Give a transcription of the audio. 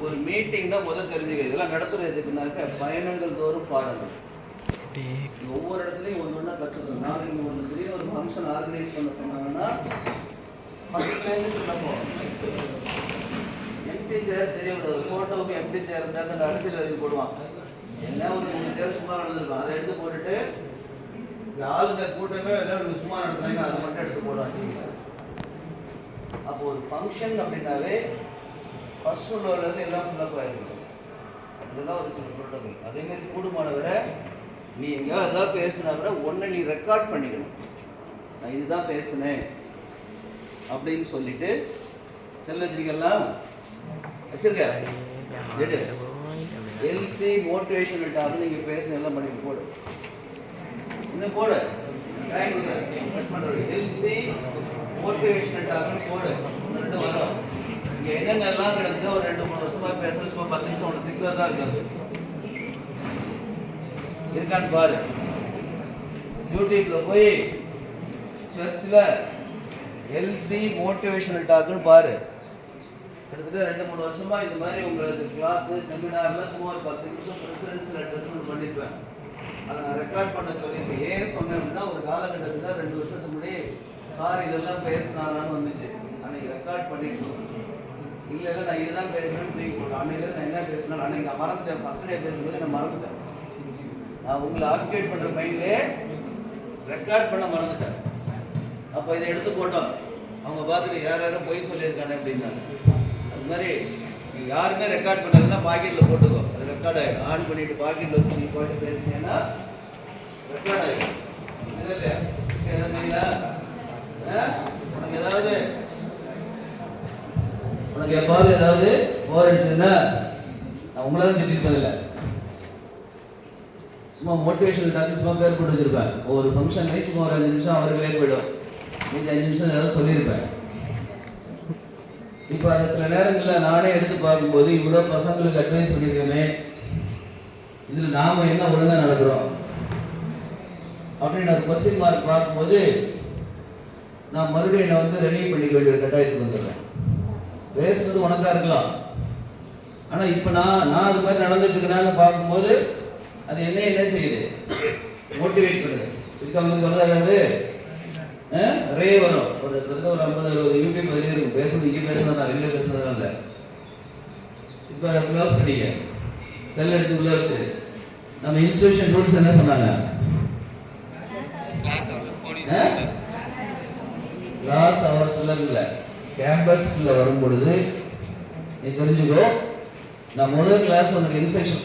ஒரு மீட்டிங்னா முதல் தெரிஞ்சுக்க இதெல்லாம் நடத்துறது எதுக்குனாக்க பயணங்கள் தோறும் பாடங்கள். ஒவ்வொரு இடத்துலையும் ஒன்று ஒன்றா கற்றுக்கணும். நாளைக்கு ஒன்று திடீர்னு ஒரு ஃபங்க்ஷன் ஆர்கனைஸ் பண்ண சொன்னாங்கன்னா ஃபஸ்ட்லேருந்து சொல்ல போகணும். எம்டி சேர் தெரியவில்லை, ஒரு ஃபோட்டோவுக்கு எம்டி சேர் இருந்தாக்க அந்த அரசியல்வாதி போடுவான். என்ன ஒரு 3 சேர் சும்மா நடந்துருக்கும், அதை எடுத்து போட்டுட்டு ஆளுங்க கூட்டமே எல்லாம் சும்மா நடத்துனாங்க, அதை மட்டும் எடுத்து போடுவாங்க. அப்போ ஒரு ஃபங்க்ஷன் அப்படின்னாவே ஃபர்ஸ்ட் ஃப்ளோர்லேருந்து எல்லாம் ஃபுல்லாக ஆகிருக்கும். இதெல்லாம் ஒரு சில ப்ரோட்டோக்கால். அதேமாதிரி கூடுமானவரை நீ எங்கேயாவது எதாவது பேசுனா கூட ஒன்று நீ ரெக்கார்ட் பண்ணிக்கணும். நான் இதுதான் பேசுனேன் அப்படின்னு சொல்லிட்டு செல் வச்சிருக்கலாம் வச்சிருக்க எல்சி மோட்டிவேஷனல் டாக் நீங்கள் பேசுன எல்லாம் பண்ணி போடு. இன்னும் போடு, எல்சி மோட்டிவேஷனல் டாக்னு போடு. ரெண்டு வரும். இங்கே என்னென்னலாம் கிடந்துட்டு ஒரு 2-3 வருஷமா பேசுகிற சும்மா 10 நிமிஷம் ஒன்று திக்கிறது தான் இருக்காது. இருக்கான்னு பாரு. யூடியூப்ல போய் சர்ச்சில் எல்சி மோட்டிவேஷனல் டாக்னு பாரு. கிட்டத்தட்ட 2-3 வருஷமா இது மாதிரி உங்களுக்கு கிளாஸ் செமினார்லாம் சும்மா ஒரு 10 நிமிஷம் ப்ரிஃபரன்ஸில் அட்ரஸ்மெண்ட் பண்ணியிருப்பேன். அதை நான் ரெக்கார்ட் பண்ண சொல்லியிருக்கேன். ஏன் சொன்னேன் அப்படின்னா ஒரு காலகட்டத்தில் 2 வருஷத்துக்கு முன்னாடி சார் இதெல்லாம் பேசினாரான்னு வந்துச்சு. அன்னைக்கு ரெக்கார்ட் பண்ணிட்டு இல்லை நான் இதுதான் பேசுகிறேன்னு தூக்கி போட்டேன். அன்னைக்கு நான் என்ன பேசினேன் அன்னைக்கு நான் மறந்துட்டேன். ஃபர்ஸ்ட் டே பேசும்போது நான் மறந்துட்டேன். நான் உங்களை ஆப்டேட் பண்ணுற மைண்ட்லேயே ரெக்கார்ட் பண்ண மறந்துட்டேன். அப்போ இதை எடுத்து போட்டோம். அவங்க பார்த்துட்டு யாரும் பொய் சொல்லியிருக்கானே அப்படின்னாங்க. அது மாதிரி நீங்கள் யாருமே ரெக்கார்ட் பண்ணதுன்னா பாக்கெட்டில் போட்டுக்கோ. அது ரெக்கார்ட் ஆகிடும். ஆன் பண்ணிவிட்டு பாக்கெட்டில் வச்சு நீங்கள் போய்ட்டு பேசுனீங்கன்னா ரெக்கார்ட் ஆகிடும். இது இல்லையா எதாவது தெரியுதா? உனக்கு எப்பாவது ஏதாவது போர் அடிச்சதுன்னா நான் உங்களை தான் திட்டிருப்பதில்லை. சும்மா மோட்டிவேஷனல் டாக்டர் சும்மா பேர் போட்டு வச்சிருப்பேன். ஒரு ஃபங்க்ஷன் சும்மா ஒரு 5 நிமிஷம் அவர்களே போயிடும். மீதி 5 நிமிஷம் ஏதாவது சொல்லியிருப்பேன். இப்போ அதை சில நேரங்களில் நானே எடுத்து பார்க்கும்போது இவ்வளோ பசங்களுக்கு அட்வைஸ் பண்ணியிருக்கோமே, இதில் நாம் என்ன ஒழுங்காக நடக்கிறோம் அப்படின்னு நான் கொஸ்டின் மார்க் பார்க்கும்போது நான் மறுபடியும் என்னை வந்து ரெனியூ பண்ணிக்க வேண்டிய கட்டாயத்துக்கு வந்துடுறேன். பேசுறது உனக்கா இருக்கலாம், ஆனால் இப்போ நான் அது மாதிரி நடந்துட்டு இருக்கேன்னு பார்க்கும்போது அது என்ன செய்யுது, மோட்டிவேட் பண்ணுது. இதுக்கு அவங்களுக்கு வருதாது நிறைய வரும். ஒரு கிட்டத்தட்ட ஒரு 50-60 யூடியூப் அதிலே இருக்கும். பேசுறது இங்கே பேசுனதுனா வெளியில் பேசுனதுனால இல்லை. இப்போ அதை க்ளோஸ் பண்ணிக்க, செல் எடுத்து உள்ள வச்சு. நம்ம இன்ஸ்டியூஷன் ரூல்ஸ் என்ன சொன்னாங்க? கிளாஸ் ஹவர்ஸ்ல இல்லை, கேம்பஸ்ல வரும் பொழுது நீ தெரிஞ்சுக்கோ. நான் முதல் கிளாஸ் உனக்கு இன்ஸ்ட்ரக்ஷன்